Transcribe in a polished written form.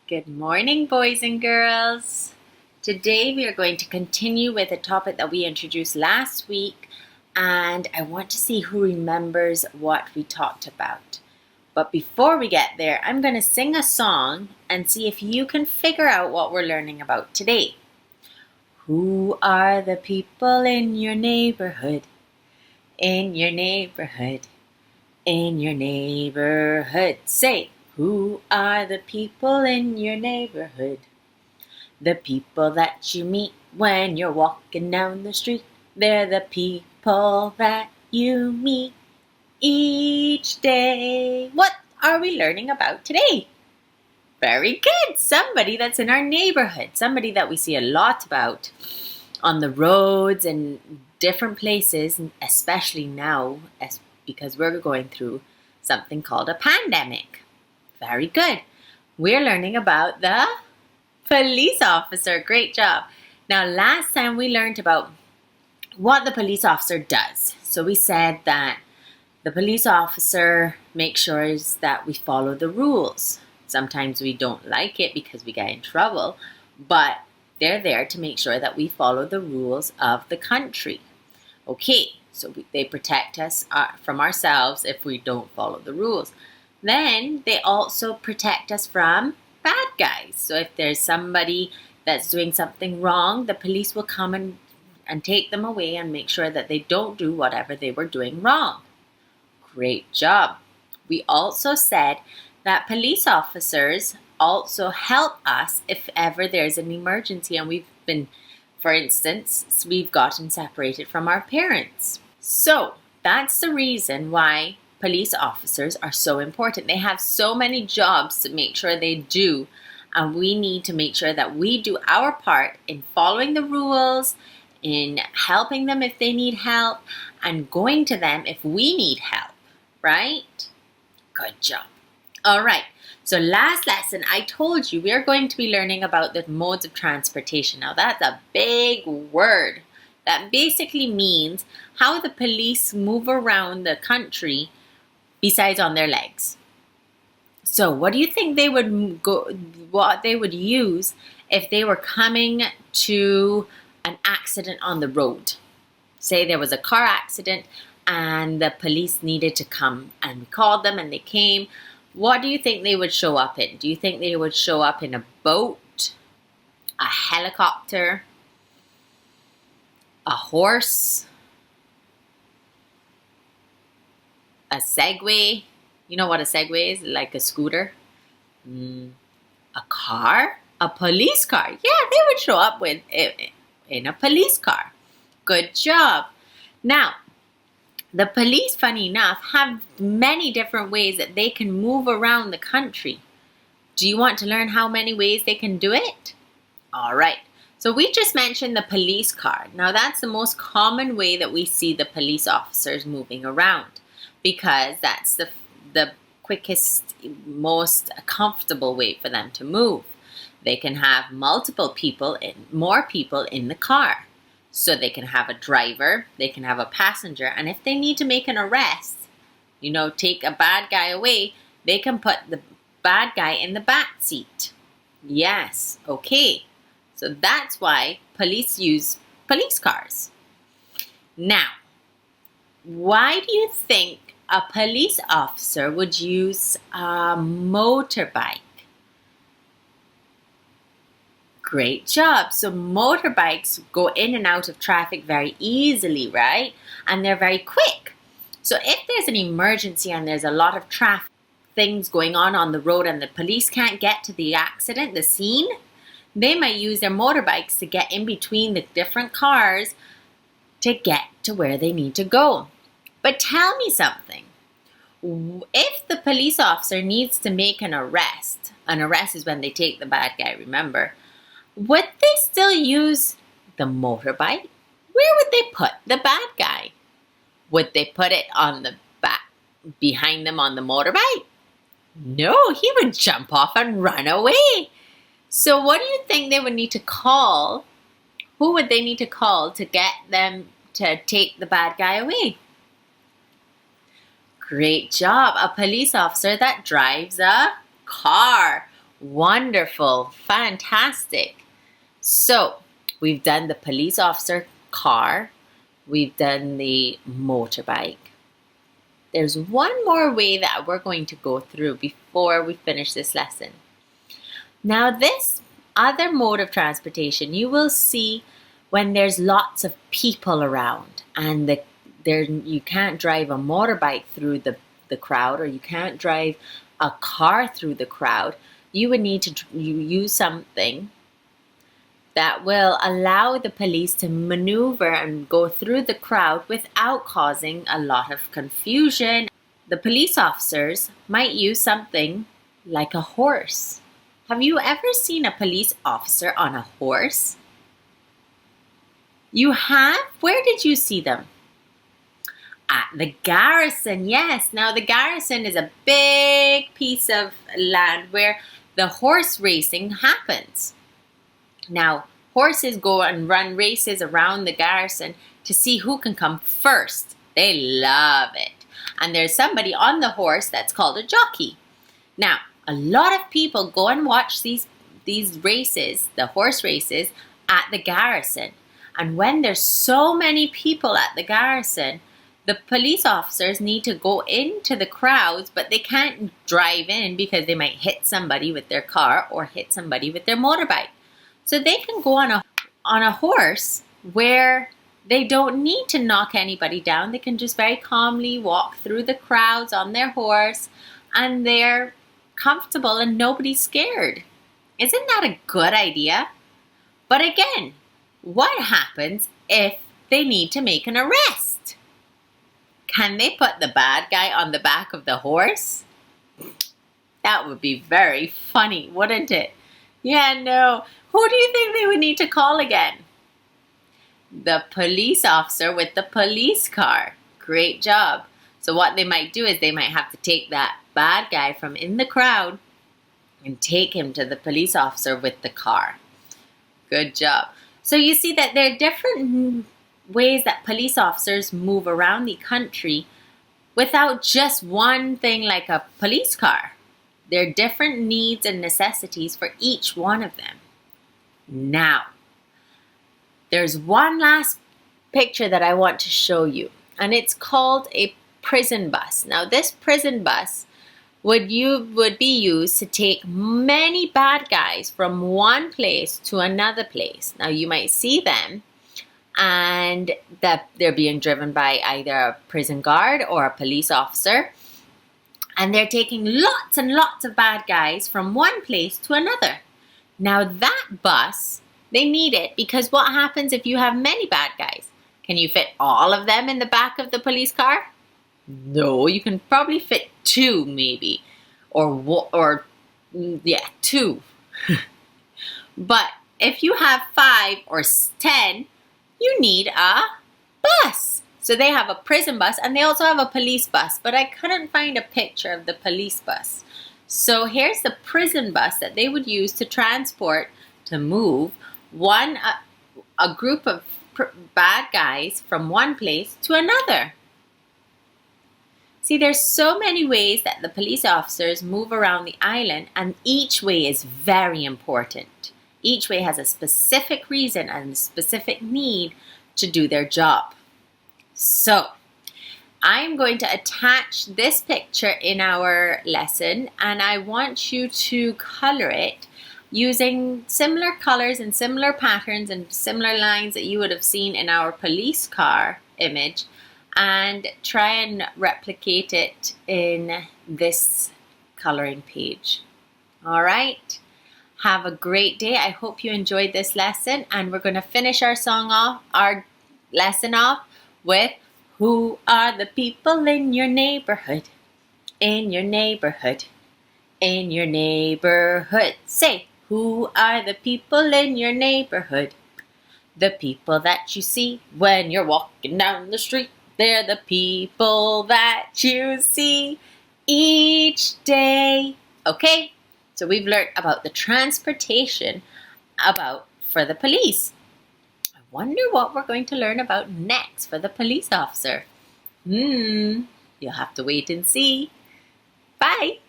Good morning, boys and girls. Today we are going to continue with a topic that we introduced last week, and I want to see who remembers what we talked about. But before we get there, I'm going to sing a song and see if you can figure out what we're learning about today. Who are the people in your neighborhood? In your neighborhood. In your neighborhood. Say, who are the people in your neighborhood? The people that you meet when you're walking down the street. They're the people that you meet each day. What are we learning about today? Very good. Somebody that's in our neighborhood. Somebody that we see a lot about on the roads and different places, especially now because we're going through something called a pandemic. Very good. We're learning about the police officer. Great job. Now, last time we learned about what the police officer does. So we said that the police officer makes sure that we follow the rules. Sometimes we don't like it because we get in trouble, but they're there to make sure that we follow the rules of the country. Okay, so they protect us from ourselves if we don't follow the rules. Then they also protect us from bad guys. So if there's somebody that's doing something wrong, the police will come and take them away and make sure that they don't do whatever they were doing wrong. Great job. We also said that police officers also help us if ever there's an emergency and for instance, we've gotten separated from our parents. So that's the reason why police officers are so important. They have so many jobs to make sure they do, and we need to make sure that we do our part in following the rules, in helping them if they need help, and going to them if we need help, right? Good job. All right, so last lesson I told you we're going to be learning about the modes of transportation. Now that's a big word. That basically means how the police move around the country besides on their legs. So what do you think what they would use if they were coming to an accident on the road? Say there was a car accident and the police needed to come, and we called them and they came. What do you think they would show up in? Do you think they would show up in a boat, a helicopter, a horse, a Segway? You know what a Segway is? Like a scooter. A car? A police car. Yeah, they would show up in a police car. Good job. Now, the police, funny enough, have many different ways that they can move around the country. Do you want to learn how many ways they can do it? All right. So we just mentioned the police car. Now that's the most common way that we see the police officers moving around, because that's the quickest, most comfortable way for them to move. They can have more people in the car. So they can have a driver, they can have a passenger, and if they need to make an arrest, take a bad guy away, they can put the bad guy in the back seat. Yes, okay. So that's why police use police cars. Now, why do you think a police officer would use a motorbike? Great job. So motorbikes go in and out of traffic very easily, right? And they're very quick. So if there's an emergency and there's a lot of traffic things going on the road and the police can't get to the accident, the scene, they might use their motorbikes to get in between the different cars to get to where they need to go. But tell me something. If the police officer needs to make an arrest is when they take the bad guy, remember, would they still use the motorbike? Where would they put the bad guy? Would they put it on the back behind them on the motorbike? No, he would jump off and run away. So what do you think they would need to call? Who would they need to call to get them to take the bad guy away? Great job. A police officer that drives a car. Wonderful. Fantastic. So, we've done the police officer car. We've done the motorbike. There's one more way that we're going to go through before we finish this lesson. Now, this other mode of transportation, you will see when there's lots of people around and you can't drive a motorbike through the crowd, or you can't drive a car through the crowd. You would need to use something that will allow the police to maneuver and go through the crowd without causing a lot of confusion. The police officers might use something like a horse. Have you ever seen a police officer on a horse? You have? Where did you see them? At the garrison, yes. Now the garrison is a big piece of land where the horse racing happens. Now, horses go and run races around the garrison to see who can come first. They love it. And there's somebody on the horse that's called a jockey. Now, a lot of people go and watch these races, the horse races, at the garrison. And when there's so many people at the garrison, the police officers need to go into the crowds, but they can't drive in because they might hit somebody with their car or hit somebody with their motorbike. So they can go on a horse where they don't need to knock anybody down. They can just very calmly walk through the crowds on their horse, and they're comfortable and nobody's scared. Isn't that a good idea? But again, what happens if they need to make an arrest? Can they put the bad guy on the back of the horse? That would be very funny, wouldn't it? Yeah, no. Who do you think they would need to call again? The police officer with the police car. Great job. So what they might do is they might have to take that bad guy from in the crowd and take him to the police officer with the car. Good job. So you see that there are different ways that police officers move around the country without just one thing like a police car. There are different needs and necessities for each one of them. Now, there's one last picture that I want to show you, and it's called a prison bus. Now, this prison bus would be used to take many bad guys from one place to another place. Now, you might see them, and that they're being driven by either a prison guard or a police officer, and they're taking lots and lots of bad guys from one place to another. Now that bus, they need it because what happens if you have many bad guys? Can you fit all of them in the back of the police car? No, you can probably fit 2 maybe, or yeah, 2. But if you have 5 or 10, you need a bus. So they have a prison bus and they also have a police bus, but I couldn't find a picture of the police bus. So here's the prison bus that they would use to move a group of bad guys from one place to another. See, there's so many ways that the police officers move around the island, and each way is very important. Each way has a specific reason and a specific need to do their job. So, I'm going to attach this picture in our lesson, and I want you to color it using similar colors and similar patterns and similar lines that you would have seen in our police car image, and try and replicate it in this coloring page. All right. Have a great day. I hope you enjoyed this lesson, and we're going to finish our lesson off with "Who are the people in your neighborhood? In your neighborhood. In your neighborhood." Say, who are the people in your neighborhood? The people that you see when you're walking down the street. They're the people that you see each day. Okay, so we've learned about the transportation for the police. I wonder what we're going to learn about next for the police officer. You'll have to wait and see. Bye.